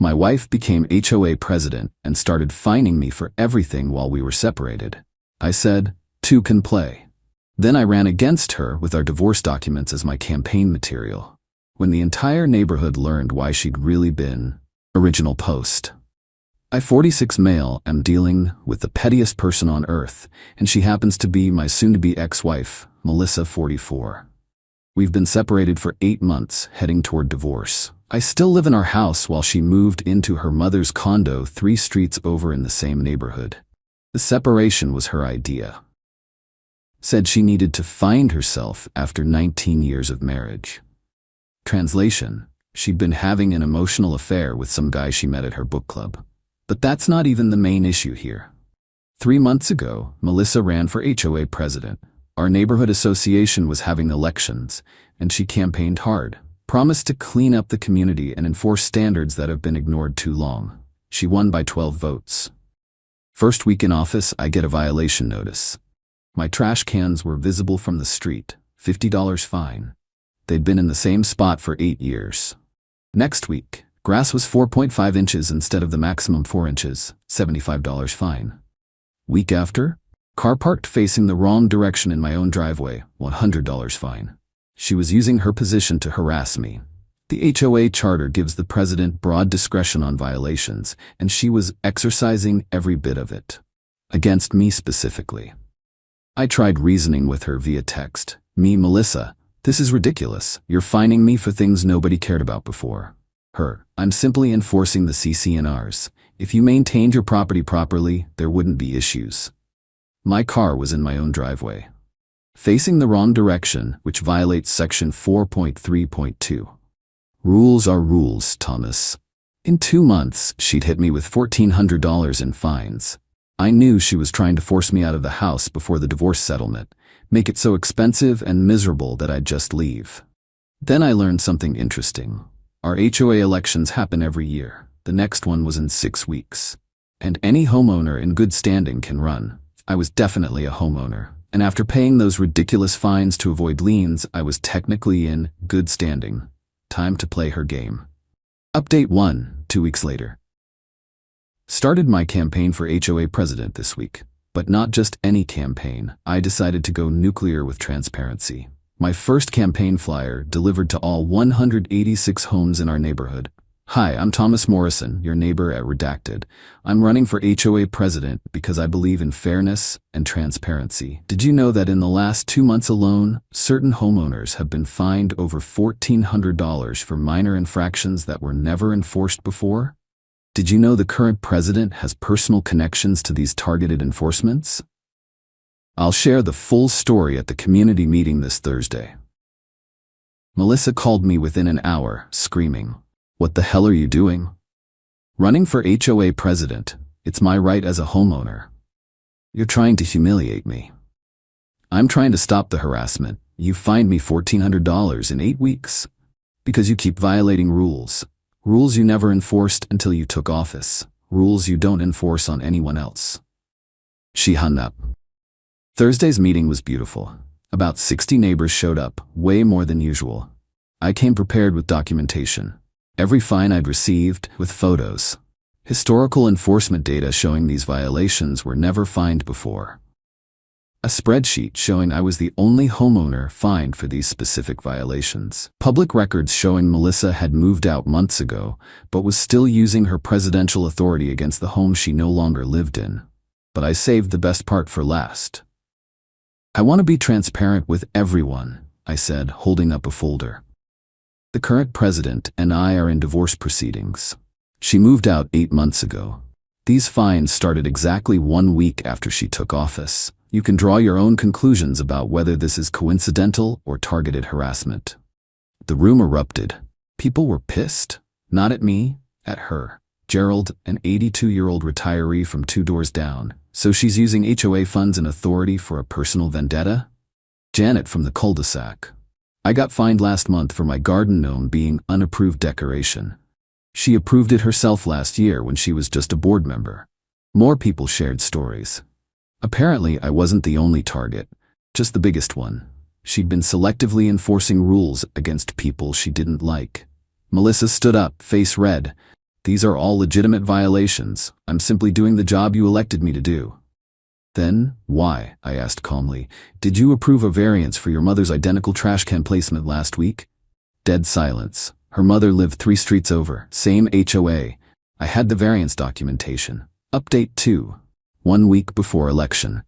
My wife became HOA president and started fining me for everything while we were separated. I said, "Two can play." Then I ran against her with our divorce documents as my campaign material. When the entire neighborhood learned why she'd really been original post. I, 46 male, am dealing with the pettiest person on earth, and she happens to be my soon-to-be ex-wife, Melissa, 44. We've been separated for 8 months, heading toward divorce. I still live in our house while she moved into her mother's condo 3 streets over in the same neighborhood. The separation was her idea. Said she needed to find herself after 19 years of marriage. Translation: she'd been having an emotional affair with some guy she met at her book club. But that's not even the main issue here. 3 months ago, Melissa ran for HOA president. Our neighborhood association was having elections, and she campaigned hard, promised to clean up the community and enforce standards that have been ignored too long. She won by 12 votes. First week in office, I get a violation notice. My trash cans were visible from the street, $50 fine. They'd been in the same spot for 8 years. Next week, grass was 4.5 inches instead of the maximum 4 inches, $75 fine. Week after, car parked facing the wrong direction in my own driveway, $100 fine. She was using her position to harass me. The HOA charter gives the president broad discretion on violations, and she was exercising every bit of it. Against me specifically. I tried reasoning with her via text. Me, Melissa, this is ridiculous. You're fining me for things nobody cared about before. Her, I'm simply enforcing the CC&Rs. If you maintained your property properly, there wouldn't be issues. My car was in my own driveway, facing the wrong direction, which violates section 4.3.2. Rules are rules, Thomas. In 2 months, she'd hit me with $1,400 in fines. I knew she was trying to force me out of the house before the divorce settlement, make it so expensive and miserable that I'd just leave. Then I learned something interesting. Our HOA elections happen every year. The next one was in 6 weeks. And any homeowner in good standing can run. I was definitely a homeowner, and after paying those ridiculous fines to avoid liens, I was technically in good standing. Time to play her game. Update 1, 2 weeks later. Started my campaign for HOA president this week, but not just any campaign. I decided to go nuclear with transparency. My first campaign flyer delivered to all 186 homes in our neighborhood. Hi, I'm Thomas Morrison, your neighbor at Redacted. I'm running for HOA president because I believe in fairness and transparency. Did you know that in the last 2 months alone, certain homeowners have been fined over $1,400 for minor infractions that were never enforced before? Did you know the current president has personal connections to these targeted enforcements? I'll share the full story at the community meeting this Thursday. Melissa called me within an hour, screaming, "What the hell are you doing? Running for HOA president, it's my right as a homeowner. You're trying to humiliate me. I'm trying to stop the harassment. You fined me $1,400 in 8 weeks because you keep violating rules. Rules you never enforced until you took office. Rules you don't enforce on anyone else." She hung up. Thursday's meeting was beautiful. About 60 neighbors showed up, way more than usual. I came prepared with documentation. Every fine I'd received, with photos. Historical enforcement data showing these violations were never fined before. A spreadsheet showing I was the only homeowner fined for these specific violations. Public records showing Melissa had moved out months ago, but was still using her presidential authority against the home she no longer lived in. But I saved the best part for last. I want to be transparent with everyone, I said, holding up a folder. The current president and I are in divorce proceedings. She moved out 8 months ago. These fines started exactly 1 week after she took office. You can draw your own conclusions about whether this is coincidental or targeted harassment. The room erupted. People were pissed. Not at me, at her. Gerald, an 82-year-old retiree from 2 doors down. So she's using HOA funds and authority for a personal vendetta? Janet from the cul-de-sac. I got fined last month for my garden gnome being unapproved decoration. She approved it herself last year when she was just a board member. More people shared stories. Apparently, I wasn't the only target, just the biggest one. She'd been selectively enforcing rules against people she didn't like. Melissa stood up, face red. These are all legitimate violations. I'm simply doing the job you elected me to do. Then, why, I asked calmly, did you approve a variance for your mother's identical trash can placement last week? Dead silence. Her mother lived 3 streets over, same HOA. I had the variance documentation. Update 2. 1 week before election.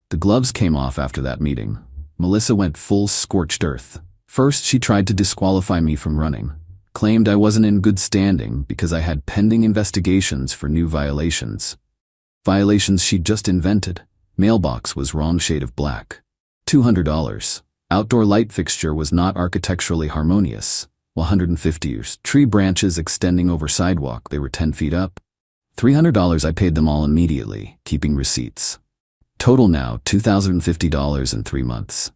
The gloves came off after that meeting. Melissa went full scorched earth. First, she tried to disqualify me from running. Claimed I wasn't in good standing because I had pending investigations for new violations. Violations she'd just invented. Mailbox was wrong shade of black. $200. Outdoor light fixture was not architecturally harmonious. $150. Tree branches extending over sidewalk, they were 10 feet up. $300. I paid them all immediately, keeping receipts. Total now, $2,050 in 3 months.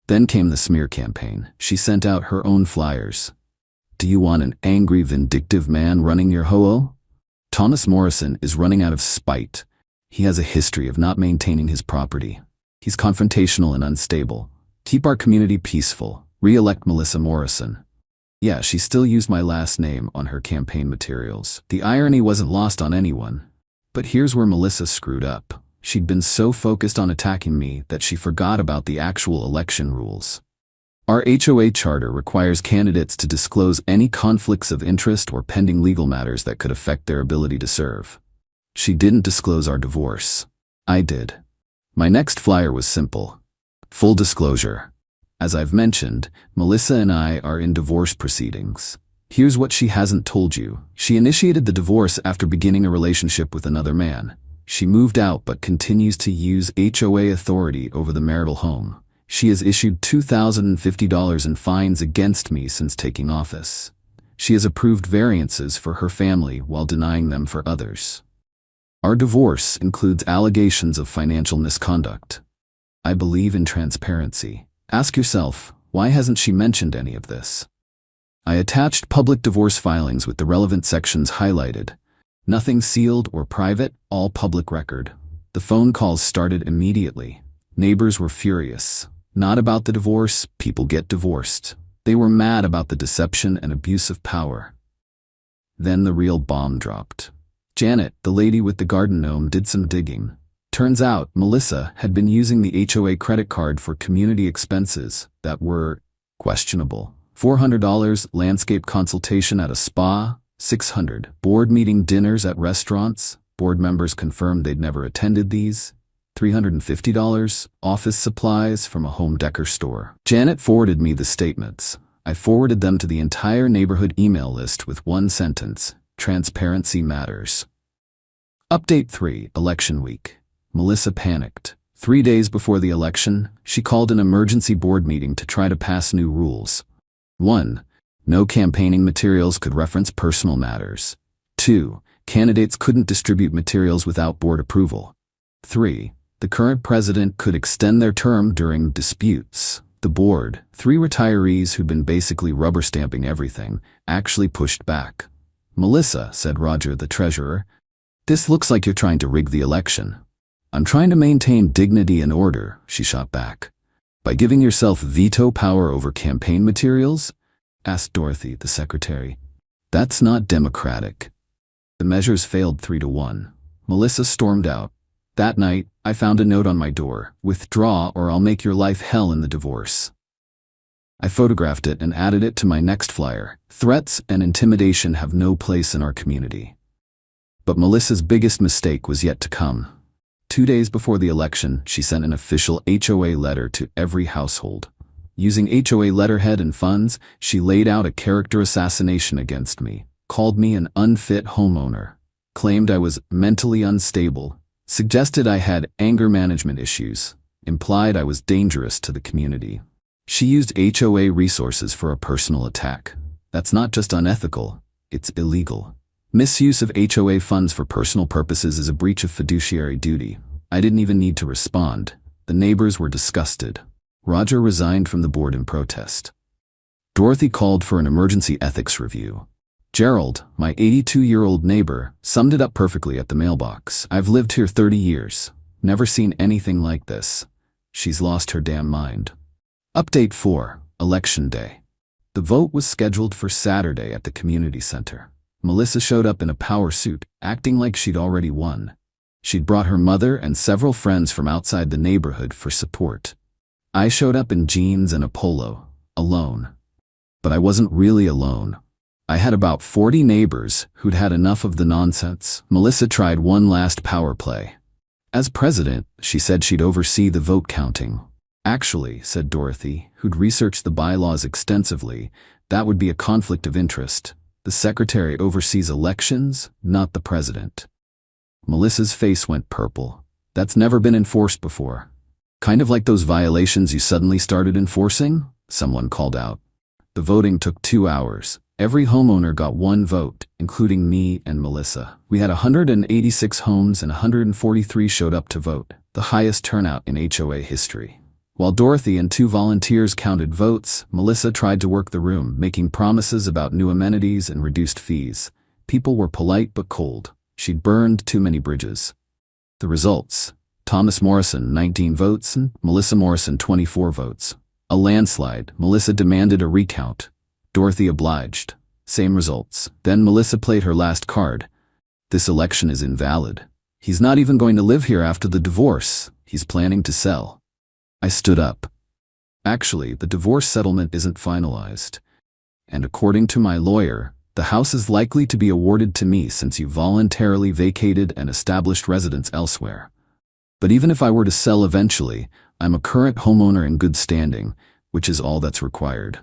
Then came the smear campaign. She sent out her own flyers. Do you want an angry, vindictive man running your HOA? Thomas Morrison is running out of spite. He has a history of not maintaining his property. He's confrontational and unstable. Keep our community peaceful. Re-elect Melissa Morrison. Yeah, she still used my last name on her campaign materials. The irony wasn't lost on anyone. But here's where Melissa screwed up. She'd been so focused on attacking me that she forgot about the actual election rules. Our HOA charter requires candidates to disclose any conflicts of interest or pending legal matters that could affect their ability to serve. She didn't disclose our divorce. I did. My next flyer was simple. Full disclosure. As I've mentioned, Melissa and I are in divorce proceedings. Here's what she hasn't told you. She initiated the divorce after beginning a relationship with another man. She moved out but continues to use HOA authority over the marital home. She has issued $2,050 in fines against me since taking office. She has approved variances for her family while denying them for others. Our divorce includes allegations of financial misconduct. I believe in transparency. Ask yourself, why hasn't she mentioned any of this? I attached public divorce filings with the relevant sections highlighted. Nothing sealed or private, all public record. The phone calls started immediately. Neighbors were furious. Not about the divorce, people get divorced. They were mad about the deception and abuse of power. Then the real bomb dropped. Janet, the lady with the garden gnome, did some digging. Turns out, Melissa had been using the HOA credit card for community expenses that were questionable. $400 landscape consultation at a spa, $600 board meeting dinners at restaurants. Board members confirmed they'd never attended these. $350 office supplies from a home decor store. Janet forwarded me the statements. I forwarded them to the entire neighborhood email list with one sentence: transparency matters. Update 3, election week. Melissa panicked. 3 days before the election, she called an emergency board meeting to try to pass new rules. 1. No campaigning materials could reference personal matters. 2. Candidates couldn't distribute materials without board approval. 3. The current president could extend their term during disputes. The board, 3 retirees who'd been basically rubber stamping everything, actually pushed back. Melissa, said Roger, the treasurer, this looks like you're trying to rig the election. I'm trying to maintain dignity and order, she shot back. By giving yourself veto power over campaign materials? Asked Dorothy, the secretary. That's not democratic. The measures failed 3-1. Melissa stormed out. That night, I found a note on my door: withdraw or I'll make your life hell in the divorce. I photographed it and added it to my next flyer. Threats and intimidation have no place in our community. But Melissa's biggest mistake was yet to come. 2 days before the election, she sent an official HOA letter to every household. Using HOA letterhead and funds, she laid out a character assassination against me, called me an unfit homeowner, claimed I was mentally unstable, suggested I had anger management issues, implied I was dangerous to the community. She used HOA resources for a personal attack. That's not just unethical, it's illegal. Misuse of HOA funds for personal purposes is a breach of fiduciary duty. I didn't even need to respond. The neighbors were disgusted. Roger resigned from the board in protest. Dorothy called for an emergency ethics review. Gerald, my 82-year-old neighbor, summed it up perfectly at the mailbox. I've lived here 30 years. Never seen anything like this. She's lost her damn mind. Update 4, Election Day. The vote was scheduled for Saturday at the community center. Melissa showed up in a power suit, acting like she'd already won. She'd brought her mother and several friends from outside the neighborhood for support. I showed up in jeans and a polo, alone. But I wasn't really alone. I had about 40 neighbors who'd had enough of the nonsense. Melissa tried one last power play. As president, she said she'd oversee the vote counting. Actually, said Dorothy, who'd researched the bylaws extensively, that would be a conflict of interest. The secretary oversees elections, not the president. Melissa's face went purple. That's never been enforced before. Kind of like those violations you suddenly started enforcing? Someone called out. The voting took 2 hours. Every homeowner got 1 vote, including me and Melissa. We had 186 homes and 143 showed up to vote, the highest turnout in HOA history. While Dorothy and 2 volunteers counted votes, Melissa tried to work the room, making promises about new amenities and reduced fees. People were polite but cold. She'd burned too many bridges. The results: Thomas Morrison, 19 votes, and Melissa Morrison, 24 votes. A landslide. Melissa demanded a recount. Dorothy obliged. Same results. Then Melissa played her last card. This election is invalid. He's not even going to live here after the divorce. He's planning to sell. I stood up. Actually, the divorce settlement isn't finalized. And according to my lawyer, the house is likely to be awarded to me since you voluntarily vacated and established residence elsewhere. But even if I were to sell eventually, I'm a current homeowner in good standing, which is all that's required.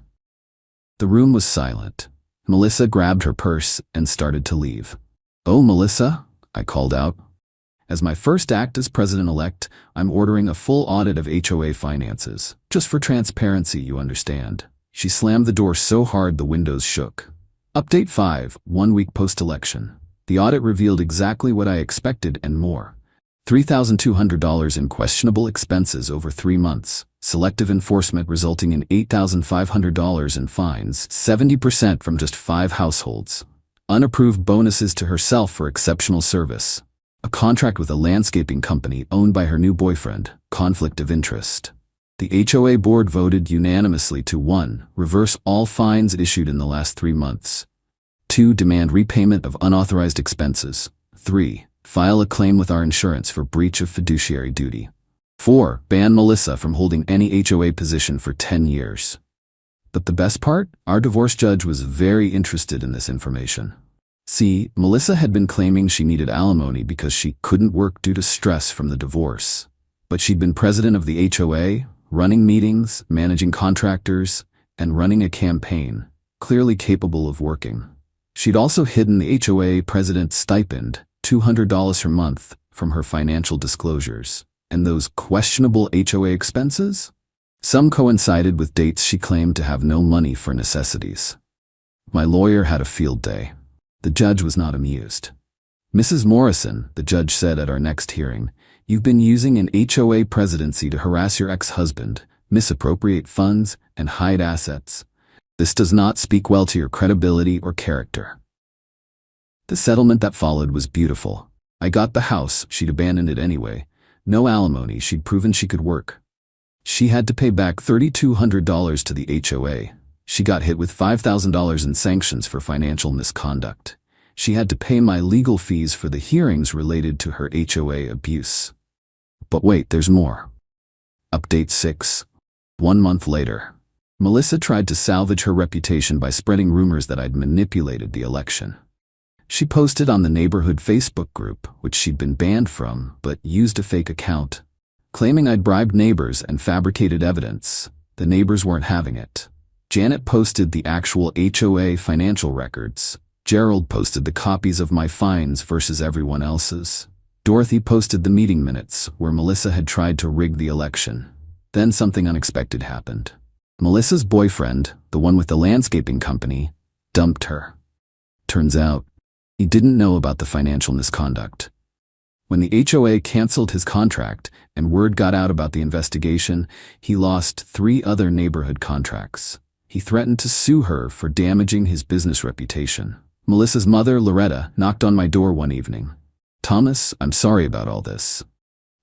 The room was silent. Melissa grabbed her purse and started to leave. "Oh, Melissa," I called out. "As my first act as president-elect, I'm ordering a full audit of HOA finances. Just for transparency, you understand." She slammed the door so hard the windows shook. Update 5, 1 week post-election. The audit revealed exactly what I expected and more. $3,200 in questionable expenses over 3 months. Selective enforcement resulting in $8,500 in fines, 70% from just 5 households. Unapproved bonuses to herself for exceptional service. A contract with a landscaping company owned by her new boyfriend. Conflict of interest. The HOA board voted unanimously to 1. Reverse all fines issued in the last 3 months. 2. Demand repayment of unauthorized expenses. 3. File a claim with our insurance for breach of fiduciary duty. 4. Ban Melissa from holding any HOA position for 10 years. But the best part? Our divorce judge was very interested in this information. See, Melissa had been claiming she needed alimony because she couldn't work due to stress from the divorce. But she'd been president of the HOA, running meetings, managing contractors, and running a campaign, clearly capable of working. She'd also hidden the HOA president's stipend, $200 per month, from her financial disclosures. And those questionable HOA expenses? Some coincided with dates she claimed to have no money for necessities. My lawyer had a field day. The judge was not amused. "Mrs. Morrison," the judge said at our next hearing, "you've been using an HOA presidency to harass your ex-husband, misappropriate funds, and hide assets. This does not speak well to your credibility or character." The settlement that followed was beautiful. I got the house, she'd abandoned it anyway. No alimony, she'd proven she could work. She had to pay back $3,200 to the HOA. She got hit with $5,000 in sanctions for financial misconduct. She had to pay my legal fees for the hearings related to her HOA abuse. But wait, there's more. Update 6. 1 month later. Melissa tried to salvage her reputation by spreading rumors that I'd manipulated the election. She posted on the neighborhood Facebook group, which she'd been banned from, but used a fake account, claiming I'd bribed neighbors and fabricated evidence. The neighbors weren't having it. Janet posted the actual HOA financial records. Gerald posted the copies of my fines versus everyone else's. Dorothy posted the meeting minutes where Melissa had tried to rig the election. Then something unexpected happened. Melissa's boyfriend, the one with the landscaping company, dumped her. Turns out, he didn't know about the financial misconduct. When the HOA canceled his contract and word got out about the investigation, he lost 3 other neighborhood contracts. He threatened to sue her for damaging his business reputation. Melissa's mother, Loretta, knocked on my door one evening. "Thomas, I'm sorry about all this."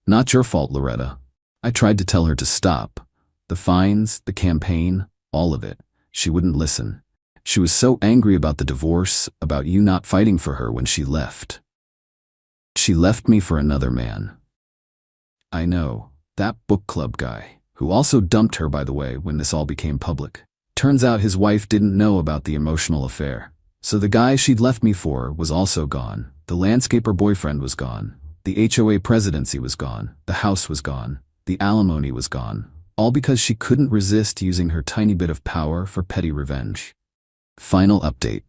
"Not your fault, Loretta." I tried to tell her to stop. The fines, the campaign, all of it. She wouldn't listen. She was so angry about the divorce, about you not fighting for her when she left. She left me for another man. I know, that book club guy, who also dumped her, by the way, when this all became public. Turns out his wife didn't know about the emotional affair. So the guy she'd left me for was also gone. The landscaper boyfriend was gone. The HOA presidency was gone. The house was gone. The alimony was gone. All because she couldn't resist using her tiny bit of power for petty revenge. Final update.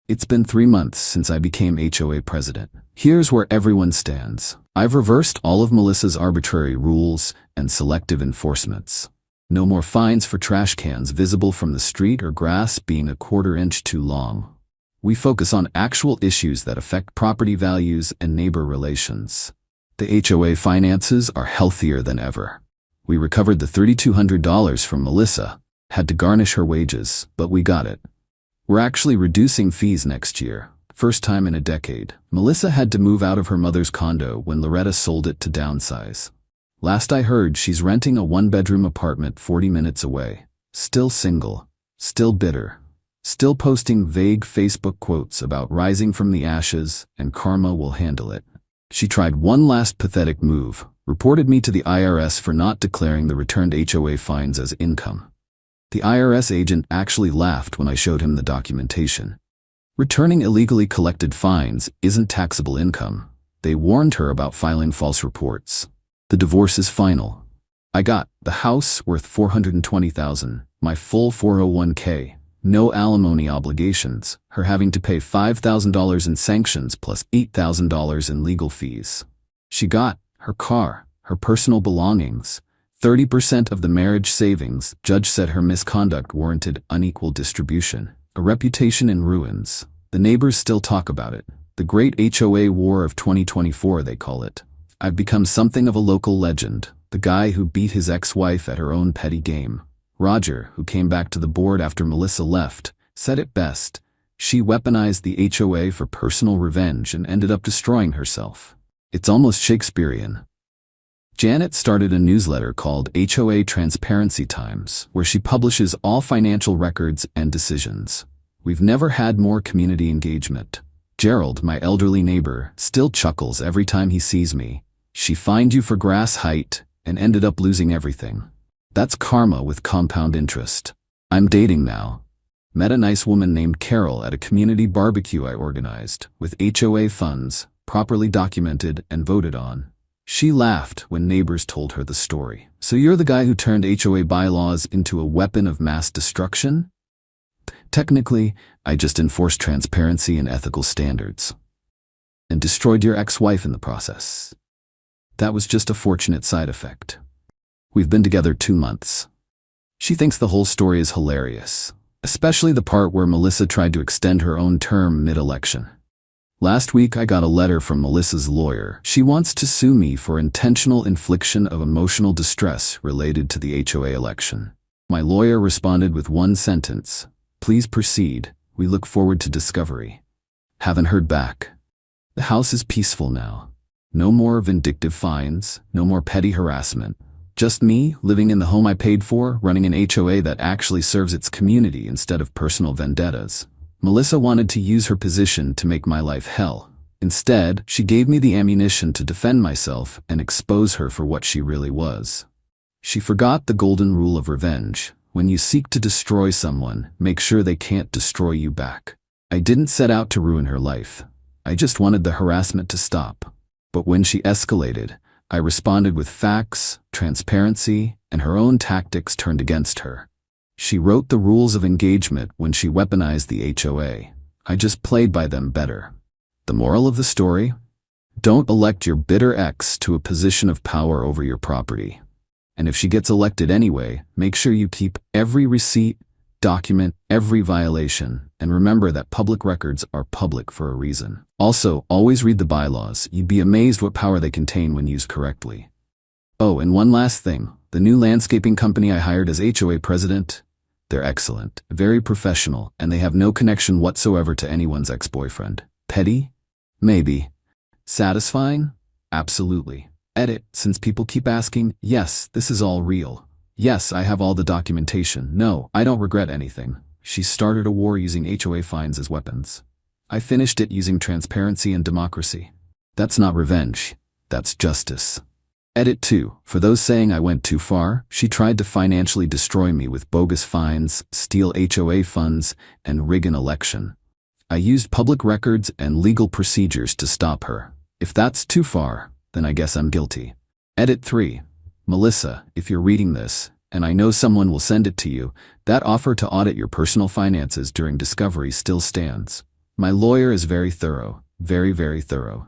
It's been 3 months since I became HOA president. Here's where everyone stands. I've reversed all of Melissa's arbitrary rules and selective enforcements. No more fines for trash cans visible from the street or grass being a 1/4 inch too long. We focus on actual issues that affect property values and neighbor relations. The HOA finances are healthier than ever. We recovered the $3,200 from Melissa, had to garnish her wages, but we got it. We're actually reducing fees next year, first time in a decade. Melissa had to move out of her mother's condo when Loretta sold it to downsize. Last I heard, she's renting a 1-bedroom apartment 40 minutes away. Still single, still bitter, still posting vague Facebook quotes about rising from the ashes and karma will handle it. She tried one last pathetic move, reported me to the IRS for not declaring the returned HOA fines as income. The IRS agent actually laughed when I showed him the documentation. Returning illegally collected fines isn't taxable income. They warned her about filing false reports. The divorce is final. I got the house worth $420,000, my full 401k, no alimony obligations, her having to pay $5,000 in sanctions plus $8,000 in legal fees. She got her car, her personal belongings, 30% of the marriage savings. Judge said her misconduct warranted unequal distribution. A reputation in ruins. The neighbors still talk about it. The Great HOA War of 2024, they call it. I've become something of a local legend. The guy who beat his ex-wife at her own petty game. Roger, who came back to the board after Melissa left, said it best. She weaponized the HOA for personal revenge and ended up destroying herself. It's almost Shakespearean. Janet started a newsletter called HOA Transparency Times, where she publishes all financial records and decisions. We've never had more community engagement. Gerald, my elderly neighbor, still chuckles every time he sees me. She fined you for grass height and ended up losing everything. That's karma with compound interest. I'm dating now. Met a nice woman named Carol at a community barbecue I organized, with HOA funds, properly documented and voted on. She laughed when neighbors told her the story. So you're the guy who turned HOA bylaws into a weapon of mass destruction? Technically, I just enforced transparency and ethical standards. And destroyed your ex-wife in the process. That was just a fortunate side effect. We've been together 2 months. She thinks the whole story is hilarious, especially the part where Melissa tried to extend her own term mid-election. Last week I got a letter from Melissa's lawyer. She wants to sue me for intentional infliction of emotional distress related to the HOA election. My lawyer responded with one sentence. Please proceed. We look forward to discovery. Haven't heard back. The house is peaceful now. No more vindictive fines, no more petty harassment. Just me, living in the home I paid for, running an HOA that actually serves its community instead of personal vendettas. Melissa wanted to use her position to make my life hell. Instead, she gave me the ammunition to defend myself and expose her for what she really was. She forgot the golden rule of revenge. When you seek to destroy someone, make sure they can't destroy you back. I didn't set out to ruin her life. I just wanted the harassment to stop. But when she escalated, I responded with facts, transparency, and her own tactics turned against her. She wrote the rules of engagement when she weaponized the HOA. I just played by them better. The moral of the story? Don't elect your bitter ex to a position of power over your property. And if she gets elected anyway, make sure you keep every receipt, document every violation, and remember that public records are public for a reason. Also, always read the bylaws. You'd be amazed what power they contain when used correctly. Oh, and one last thing. The new landscaping company I hired as HOA president, they're excellent, very professional, and they have no connection whatsoever to anyone's ex-boyfriend. Petty? Maybe. Satisfying? Absolutely. Edit, since people keep asking, yes, this is all real. Yes, I have all the documentation. No, I don't regret anything. She started a war using HOA fines as weapons. I finished it using transparency and democracy. That's not revenge. That's justice. Edit 2. For those saying I went too far, she tried to financially destroy me with bogus fines, steal HOA funds, and rig an election. I used public records and legal procedures to stop her. If that's too far, then I guess I'm guilty. Edit 3. Melissa, if you're reading this, and I know someone will send it to you, that offer to audit your personal finances during discovery still stands. My lawyer is very thorough, very, very thorough.